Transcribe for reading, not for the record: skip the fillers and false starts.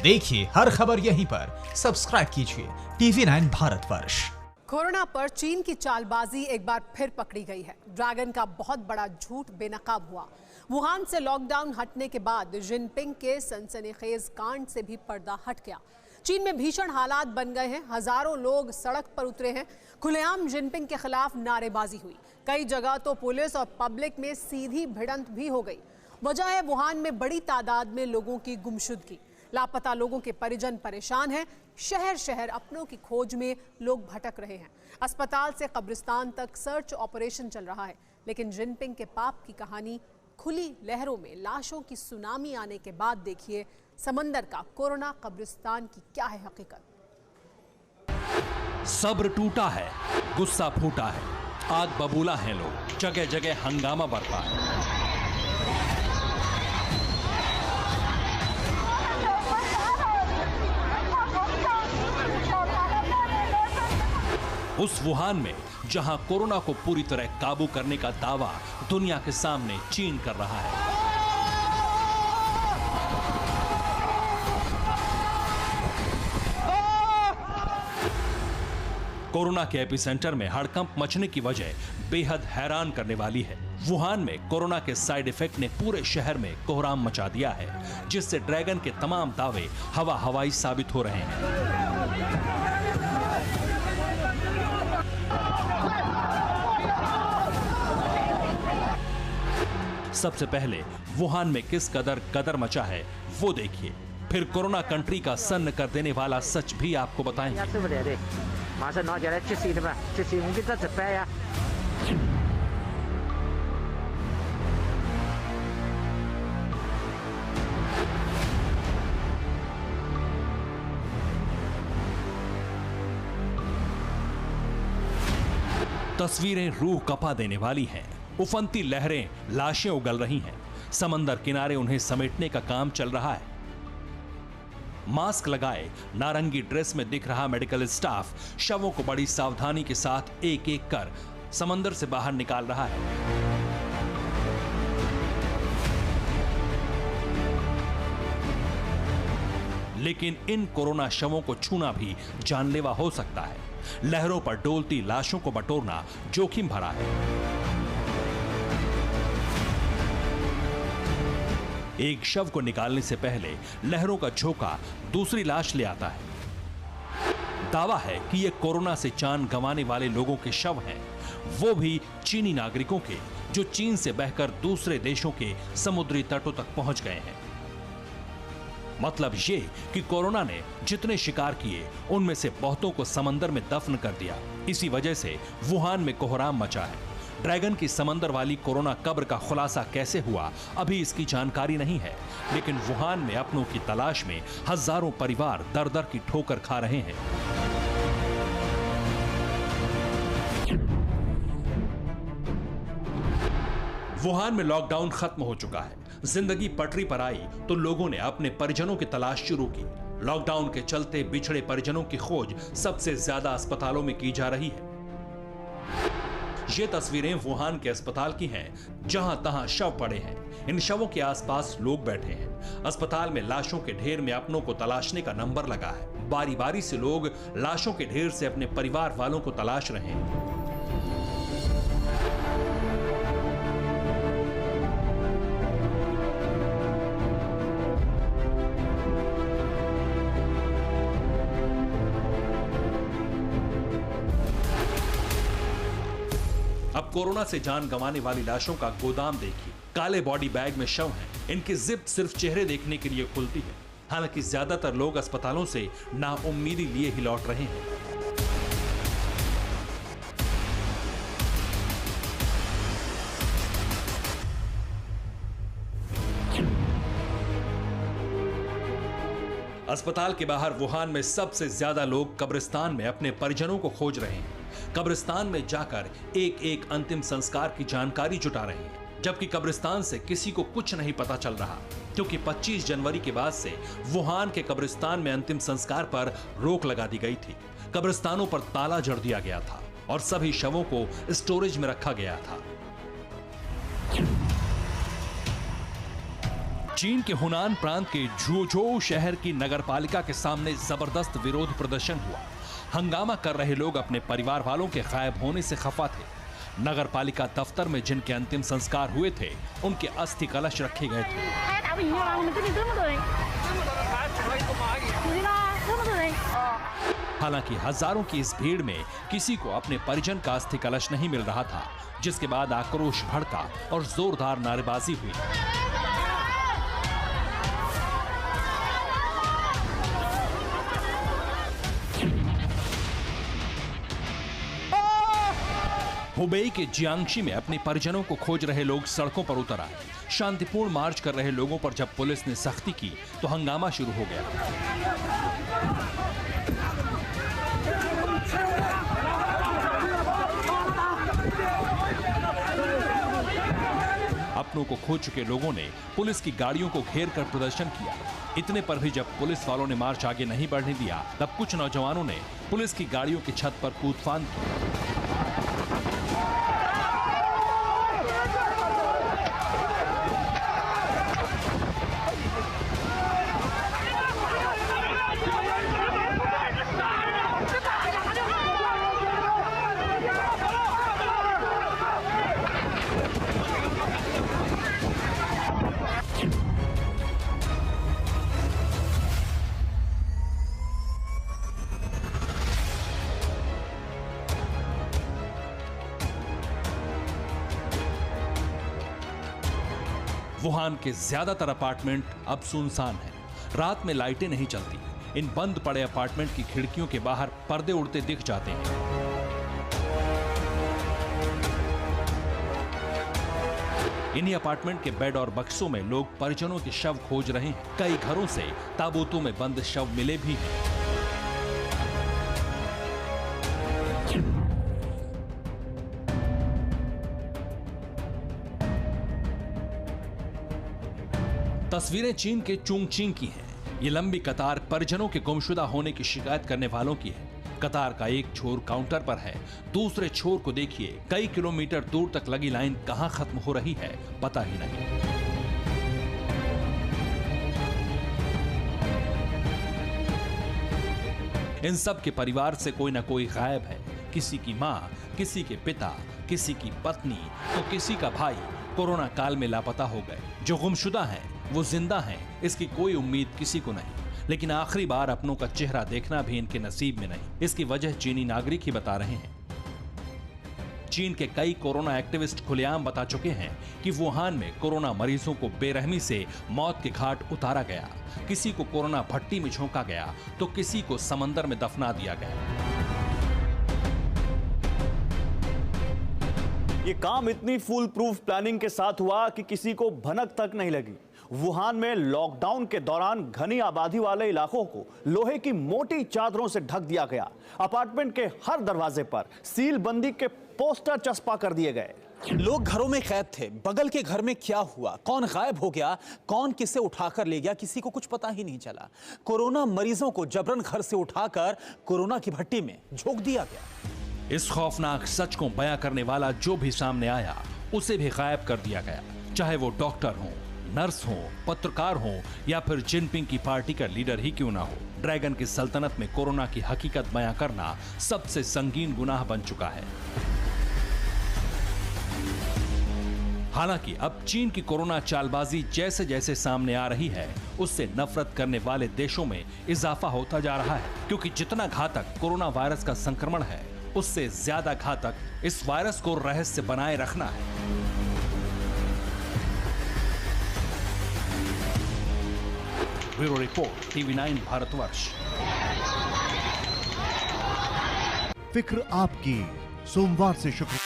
देखिए हर खबर यहीं पर, सब्सक्राइब कीजिए TV9 भारतवर्ष। कोरोना पर चीन की चालबाजी एक बार फिर पकड़ी गई है। ड्रैगन का बहुत बड़ा झूठ बेनकाब हुआ। वुहान से लॉकडाउन हटने के बाद जिनपिंग के सनसनीखेज कांड से भी पर्दा हट गया। चीन में भीषण हालात बन गए हैं। हजारों लोग सड़क पर उतरे हैं। खुलेआम जिनपिंग के खिलाफ नारेबाजी हुई। कई जगह तो पुलिस और पब्लिक में सीधी भिड़ंत भी हो गई। वजह है वुहान में बड़ी तादाद में लोगों की गुमशुदगी। लापता लोगों के परिजन परेशान हैं। शहर शहर अपनों की खोज में लोग भटक रहे हैं। अस्पताल से कब्रिस्तान तक सर्च ऑपरेशन चल रहा है। लेकिन जिनपिंग के पाप की कहानी खुली लहरों में लाशों की सुनामी आने के बाद देखिए समंदर का कोरोना कब्रिस्तान की क्या है हकीकत। सब्र टूटा है, गुस्सा फूटा है, आग बबूला है, लोग जगह जगह हंगामा बरपा है। उस वुहान में जहां कोरोना को पूरी तरह काबू करने का दावा दुनिया के सामने चीन कर रहा है। कोरोना के एपिसेंटर में हड़कंप मचने की वजह बेहद हैरान करने वाली है। वुहान में कोरोना के साइड इफेक्ट ने पूरे शहर में कोहराम मचा दिया है, जिससे ड्रैगन के तमाम दावे हवा हवाई साबित हो रहे हैं। सबसे पहले वुहान में किस कदर गदर मचा है वो देखिए, फिर कोरोना कंट्री का सन्न कर देने वाला सच भी आपको बताएंगे। तस्वीरें रूह कपा देने वाली हैं। उफनती लहरें लाशें उगल रही हैं। समंदर किनारे उन्हें समेटने का काम चल रहा है। मास्क लगाए नारंगी ड्रेस में दिख रहा मेडिकल स्टाफ शवों को बड़ी सावधानी के साथ एक एक कर समंदर से बाहर निकाल रहा है। लेकिन इन कोरोना शवों को छूना भी जानलेवा हो सकता है। लहरों पर डोलती लाशों को बटोरना जोखिम भरा है। एक शव को निकालने से पहले लहरों का झोंका दूसरी लाश ले आता है। दावा है कि ये कोरोना से जान गंवाने वाले लोगों के शव हैं, वो भी चीनी नागरिकों के, जो चीन से बहकर दूसरे देशों के समुद्री तटों तक पहुंच गए हैं। मतलब ये कि कोरोना ने जितने शिकार किए उनमें से बहुतों को समंदर में दफन कर दिया। इसी वजह से वुहान में कोहराम मचा है। ड्रैगन की समंदर वाली कोरोना कब्र का खुलासा कैसे हुआ अभी इसकी जानकारी नहीं है, लेकिन वुहान में अपनों की तलाश में हजारों परिवार दर दर की ठोकर खा रहे हैं। वुहान में लॉकडाउन खत्म हो चुका है। जिंदगी पटरी पर आई तो लोगों ने अपने परिजनों की तलाश शुरू की। लॉकडाउन के चलते बिछड़े परिजनों की खोज सबसे ज्यादा अस्पतालों में की जा रही है। ये तस्वीरें वुहान के अस्पताल की हैं, जहां तहां शव पड़े हैं। इन शवों के आसपास लोग बैठे हैं। अस्पताल में लाशों के ढेर में अपनों को तलाशने का नंबर लगा है। बारी बारी से लोग लाशों के ढेर से अपने परिवार वालों को तलाश रहे हैं। अब कोरोना से जान गंवाने वाली लाशों का गोदाम देखिए। काले बॉडी बैग में शव हैं। इनकी जिप सिर्फ चेहरे देखने के लिए खुलती है। हालांकि ज्यादातर लोग अस्पतालों से नाउम्मीदी लिए ही लौट रहे हैं। अस्पताल के बाहर वुहान में सबसे ज्यादा लोग कब्रिस्तान में अपने परिजनों को खोज रहे हैं। कब्रिस्तान में जाकर एक एक अंतिम संस्कार की जानकारी जुटा रहे हैं, जबकि कब्रिस्तान से किसी को कुछ नहीं पता चल रहा, क्योंकि 25 जनवरी के बाद से वुहान के कब्रिस्तान में अंतिम संस्कार पर रोक लगा दी गई थी। कब्रिस्तानों पर ताला जड़ दिया गया था और सभी शवों को स्टोरेज में रखा गया था। चीन के हुनान प्रांत के झुओझोउ शहर की नगरपालिका के सामने जबरदस्त विरोध प्रदर्शन हुआ। हंगामा कर रहे लोग अपने परिवार वालों के गायब होने से खफा थे। नगरपालिका दफ्तर में जिनके अंतिम संस्कार हुए थे, उनके अस्थि कलश रखे गए थे। हालांकि हजारों की इस भीड़ में किसी को अपने परिजन का अस्थि कलश नहीं मिल रहा था, जिसके बाद आक्रोश भड़का और जोरदार नारेबाजी हुई। हुबेई के जियांगशी में अपने परिजनों को खोज रहे लोग सड़कों पर उतर आए। शांतिपूर्ण मार्च कर रहे लोगों पर जब पुलिस ने सख्ती की तो हंगामा शुरू हो गया। अपनों को खो चुके लोगों ने पुलिस की गाड़ियों को घेर कर प्रदर्शन किया। इतने पर भी जब पुलिस वालों ने मार्च आगे नहीं बढ़ने दिया, तब कुछ नौजवानों ने पुलिस की गाड़ियों की छत पर कूदफान की। वुहान के ज्यादातर अपार्टमेंट अब सुनसान हैं। रात में लाइटें नहीं चलती। इन बंद पड़े अपार्टमेंट की खिड़कियों के बाहर पर्दे उड़ते दिख जाते हैं। इन्हीं अपार्टमेंट के बेड और बक्सों में लोग परिजनों के शव खोज रहे हैं। कई घरों से ताबूतों में बंद शव मिले भी हैं। तस्वीरें चीन के चुंगचिंग की हैं। ये लंबी कतार परिजनों के गुमशुदा होने की शिकायत करने वालों की है। कतार का एक छोर काउंटर पर है, दूसरे छोर को देखिए। कई किलोमीटर दूर तक लगी लाइन कहां खत्म हो रही है पता ही नहीं। इन सब के परिवार से कोई ना कोई गायब है। किसी की मां, किसी के पिता, किसी की पत्नी तो किसी का भाई कोरोना काल में लापता हो गए। जो गुमशुदा हैं वो जिंदा हैं, इसकी कोई उम्मीद किसी को नहीं। लेकिन आखिरी बार अपनों का चेहरा देखना भी इनके नसीब में नहीं। इसकी वजह चीनी नागरिक ही बता रहे हैं। चीन के कई कोरोना एक्टिविस्ट खुलेआम बता चुके हैं कि वुहान में कोरोना मरीजों को बेरहमी से मौत के घाट उतारा गया। किसी को कोरोना भट्टी में झोंका गया तो किसी को समंदर में दफना दिया गया। ये काम इतनी फुल प्रूफ प्लानिंग के साथ हुआ कि किसी को भनक तक नहीं लगी। वुहान में लॉकडाउन के दौरान घनी आबादी वाले इलाकों को लोहे की मोटी चादरों से ढक दिया गया। अपार्टमेंट के हर दरवाजे पर सील बंदी के पोस्टर चस्पा कर दिए गए। लोग घरों में कैद थे। बगल के घर में क्या हुआ, कौन गायब हो गया, कौन किसे उठाकर ले गया, किसी को कुछ पता ही नहीं चला। कोरोना मरीजों को जबरन घर से उठाकर कोरोना की भट्टी में झोंक दिया गया। इस खौफनाक सच को बयां करने वाला जो भी सामने आया, उसे भी गायब कर दिया गया। चाहे वो डॉक्टर हो, नर्स हो, पत्रकार हो या फिर जिनपिंग की पार्टी का लीडर ही क्यों ना हो। ड्रैगन की सल्तनत में कोरोना की हकीकत बयां करना सबसे संगीन गुनाह बन चुका है। हालांकि अब चीन की कोरोना चालबाजी जैसे जैसे सामने आ रही है, उससे नफरत करने वाले देशों में इजाफा होता जा रहा है। क्योंकि जितना घातक कोरोना वायरस का संक्रमण है, उससे ज्यादा घातक इस वायरस को रहस्य बनाए रखना है। Bureau report, TV9 Bharatvarsh. फिक्र आपकी, सोमवार से शुक्र